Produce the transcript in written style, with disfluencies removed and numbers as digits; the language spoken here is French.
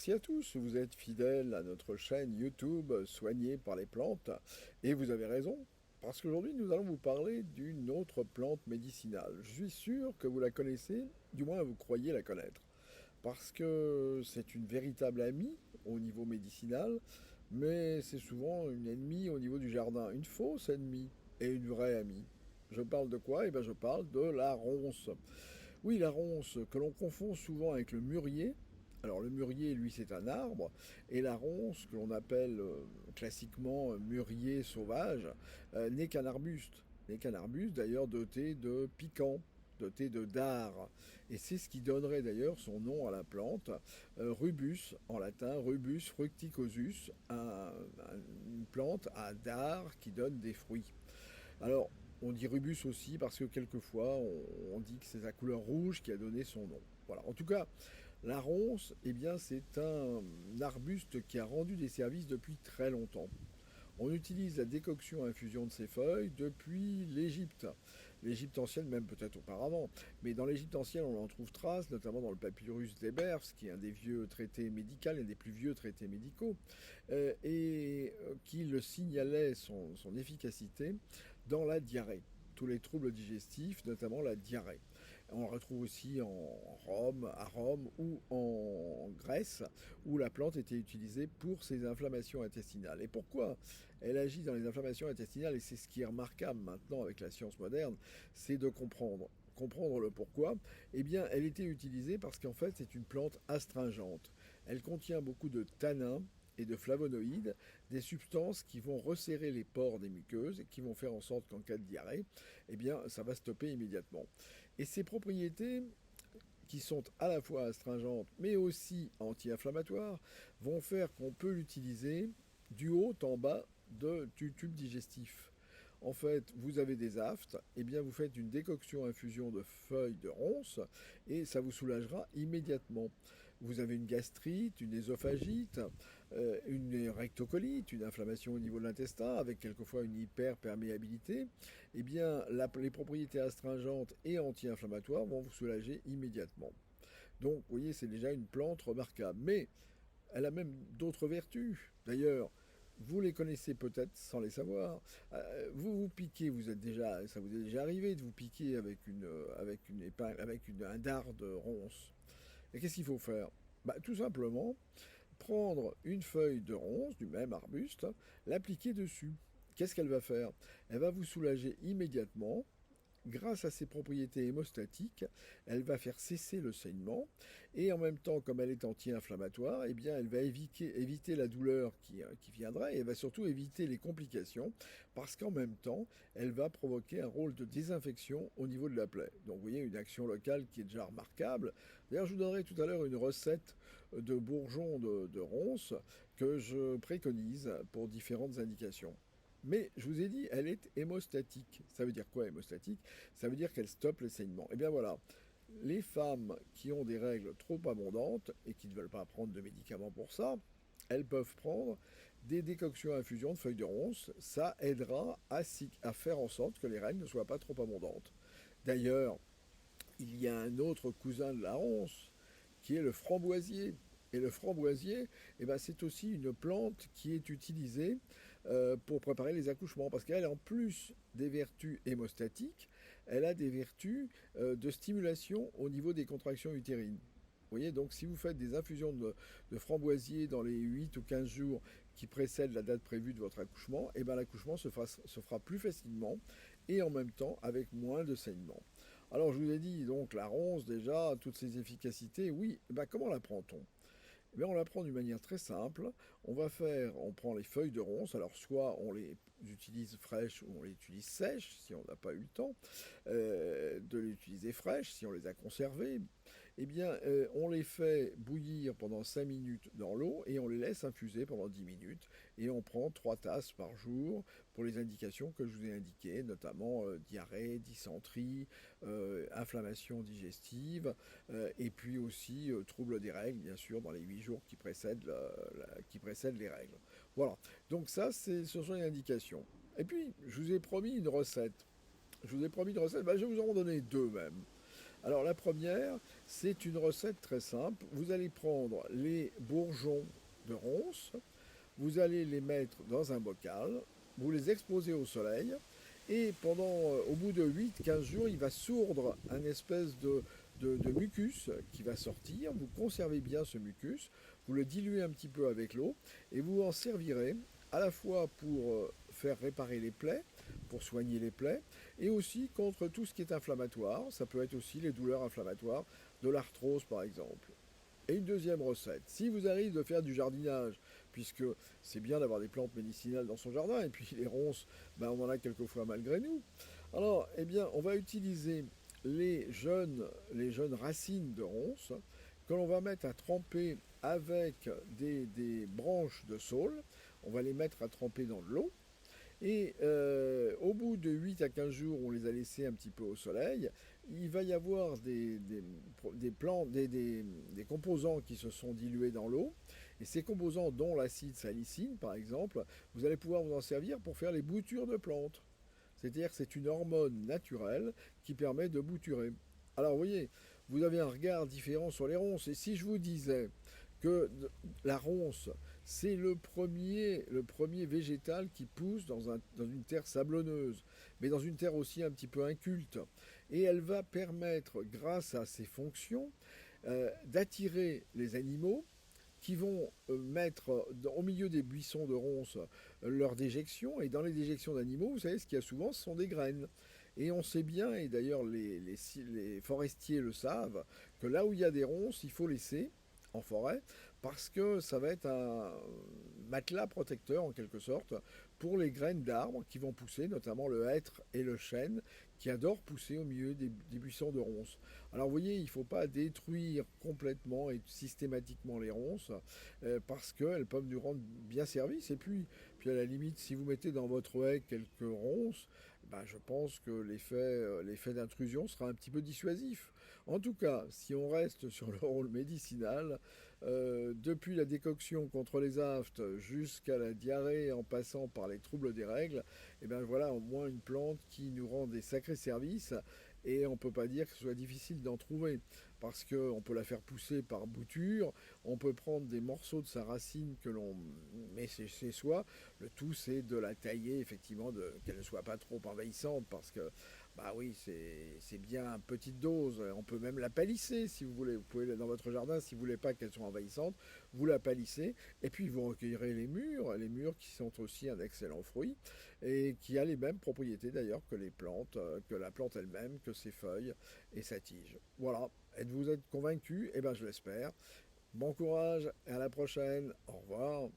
merci à tous, vous êtes fidèles à notre chaîne YouTube Soignée par les plantes, et vous avez raison, parce qu'aujourd'hui nous allons vous parler d'une autre plante médicinale. Je suis sûr que vous la connaissez, du moins vous croyez la connaître, parce que c'est une véritable amie au niveau médicinal, mais c'est souvent une ennemie au niveau du jardin, une fausse ennemie et une vraie amie. Je parle de quoi? Eh bien je parle de la ronce. Oui, la ronce, que l'on confond souvent avec le mûrier. Alors le mûrier, lui, c'est un arbre, et la ronce, que l'on appelle classiquement mûrier sauvage, n'est qu'un arbuste. N'est qu'un arbuste, d'ailleurs, doté de piquants, doté de dard. Et c'est ce qui donnerait d'ailleurs son nom à la plante, rubus, en latin, rubus fructicosus, une plante à dard qui donne des fruits. Alors, on dit rubus aussi parce que quelquefois on dit que c'est sa couleur rouge qui a donné son nom. Voilà. En tout cas, la ronce, eh bien, c'est un arbuste qui a rendu des services depuis très longtemps. On utilise la décoction à infusion de ses feuilles depuis l'Égypte. L'Égypte ancienne, même peut-être auparavant. Mais dans l'Égypte ancienne, on en trouve trace, notamment dans le papyrus d'Hébers, qui est un des vieux traités médicaux, un des plus vieux traités médicaux, qui le signalait son efficacité dans la diarrhée. Tous les troubles digestifs, notamment la diarrhée. On le retrouve aussi en Rome, à Rome ou en Grèce, où la plante était utilisée pour ses inflammations intestinales. Et pourquoi elle agit dans les inflammations intestinales? Et c'est ce qui est remarquable maintenant avec la science moderne, c'est de comprendre le pourquoi. Eh bien, elle était utilisée parce qu'en fait, c'est une plante astringente. Elle contient beaucoup de tanins et de flavonoïdes, des substances qui vont resserrer les pores des muqueuses et qui vont faire en sorte qu'en cas de diarrhée, eh bien, ça va stopper immédiatement. Et ces propriétés, qui sont à la fois astringentes mais aussi anti-inflammatoires, vont faire qu'on peut l'utiliser du haut en bas du tube digestif. En fait, vous avez des aftes, et bien vous faites une décoction infusion de feuilles de ronce et ça vous soulagera immédiatement. Vous avez une gastrite, une œsophagite, une rectocolite, une inflammation au niveau de l'intestin avec quelquefois une hyperperméabilité. Eh bien, les propriétés astringentes et anti-inflammatoires vont vous soulager immédiatement. Donc, vous voyez, c'est déjà une plante remarquable. Mais elle a même d'autres vertus. D'ailleurs, vous les connaissez peut-être sans les savoir. Vous vous piquez, ça vous est déjà arrivé de vous piquer avec une épingle, un dard de ronce. Et qu'est-ce qu'il faut faire? Bah, tout simplement, prendre une feuille de ronce du même arbuste, l'appliquer dessus. Qu'est-ce qu'elle va faire? Elle va vous soulager immédiatement. Grâce à ses propriétés hémostatiques, elle va faire cesser le saignement et en même temps, comme elle est anti-inflammatoire, eh bien, elle va éviter la douleur qui viendrait et elle va surtout éviter les complications parce qu'en même temps, elle va provoquer un rôle de désinfection au niveau de la plaie. Donc, vous voyez, une action locale qui est déjà remarquable. D'ailleurs, je vous donnerai tout à l'heure une recette de bourgeons de ronce que je préconise pour différentes indications. Mais je vous ai dit, elle est hémostatique. Ça veut dire quoi, hémostatique? Ça veut dire qu'elle stoppe les saignements. Et bien voilà, les femmes qui ont des règles trop abondantes et qui ne veulent pas prendre de médicaments pour ça, elles peuvent prendre des décoctions à infusion de feuilles de ronce. Ça aidera à faire en sorte que les règles ne soient pas trop abondantes. D'ailleurs, il y a un autre cousin de la ronce qui est le framboisier. Et le framboisier, eh ben, c'est aussi une plante qui est utilisée pour préparer les accouchements. Parce qu'elle, en plus des vertus hémostatiques, elle a des vertus de stimulation au niveau des contractions utérines. Vous voyez, donc si vous faites des infusions de framboisier dans les 8 ou 15 jours qui précèdent la date prévue de votre accouchement, eh ben, l'accouchement se fera plus facilement et en même temps avec moins de saignements. Alors je vous ai dit, donc la ronce déjà, toutes ses efficacités, oui, ben, comment la prend-on? Eh bien, on la prend d'une manière très simple. On prend les feuilles de ronce. Alors, soit on les utilise fraîches ou on les utilise sèches, si on n'a pas eu le temps de les utiliser fraîches, si on les a conservées. Eh bien, on les fait bouillir pendant 5 minutes dans l'eau et on les laisse infuser pendant 10 minutes. Et on prend 3 tasses par jour pour les indications que je vous ai indiquées, notamment diarrhée, dysenterie, inflammation digestive, et puis aussi trouble des règles, bien sûr, dans les 8 jours qui précèdent les règles. Voilà. Donc ça, ce sont les indications. Et puis, je vous ai promis une recette. Je vous ai promis une recette, ben, je vais vous en donner deux même. Alors la première, c'est une recette très simple. Vous allez prendre les bourgeons de ronces, vous allez les mettre dans un bocal, vous les exposez au soleil, et au bout de 8-15 jours, il va sourdre un espèce de mucus qui va sortir. Vous conservez bien ce mucus, vous le diluez un petit peu avec l'eau, et vous en servirez à la fois pour faire réparer les plaies, pour soigner les plaies, et aussi contre tout ce qui est inflammatoire. Ça peut être aussi les douleurs inflammatoires, de l'arthrose par exemple. Et une deuxième recette, si vous arrivez de faire du jardinage, puisque c'est bien d'avoir des plantes médicinales dans son jardin, et puis les ronces, ben on en a quelquefois malgré nous. Alors, eh bien, on va utiliser les jeunes racines de ronces que l'on va mettre à tremper avec des branches de saule. On va les mettre à tremper dans de l'eau. Et au bout de 8 à 15 jours, on les a laissés un petit peu au soleil. Il va y avoir des composants qui se sont dilués dans l'eau. Et ces composants, dont l'acide salicine par exemple, vous allez pouvoir vous en servir pour faire les boutures de plantes. C'est-à-dire que c'est une hormone naturelle qui permet de bouturer. Alors vous voyez, vous avez un regard différent sur les ronces. Et si je vous disais que la ronce, c'est le premier végétal qui pousse dans une terre sablonneuse, mais dans une terre aussi un petit peu inculte. Et elle va permettre, grâce à ses fonctions, d'attirer les animaux qui vont mettre au milieu des buissons de ronces leurs déjections. Et dans les déjections d'animaux, vous savez, ce qu'il y a souvent, ce sont des graines. Et on sait bien, et d'ailleurs les forestiers le savent, que là où il y a des ronces, il faut laisser en forêt, parce que ça va être un matelas protecteur en quelque sorte pour les graines d'arbres qui vont pousser, notamment le hêtre et le chêne, qui adorent pousser au milieu des buissons de ronces. Alors vous voyez, il ne faut pas détruire complètement et systématiquement les ronces, parce qu'elles peuvent nous rendre bien service. Et puis à la limite, si vous mettez dans votre haie quelques ronces, ben, je pense que l'effet d'intrusion sera un petit peu dissuasif. En tout cas, si on reste sur le rôle médicinal, depuis la décoction contre les aftes jusqu'à la diarrhée en passant par les troubles des règles, et bien voilà au moins une plante qui nous rend des sacrés services, et on ne peut pas dire que ce soit difficile d'en trouver parce qu'on peut la faire pousser par bouture, on peut prendre des morceaux de sa racine que l'on met chez soi, le tout c'est de la tailler effectivement, qu'elle ne soit pas trop envahissante parce que bah oui, c'est bien une petite dose. On peut même la palisser si vous voulez. Vous pouvez dans votre jardin, si vous voulez pas qu'elle soit envahissante, vous la palissez. Et puis vous recueillerez les mûres qui sont aussi un excellent fruit et qui a les mêmes propriétés d'ailleurs que les plantes, que la plante elle-même, que ses feuilles et sa tige. Voilà. Êtes-vous convaincu? Eh bien, je l'espère. Bon courage et à la prochaine. Au revoir.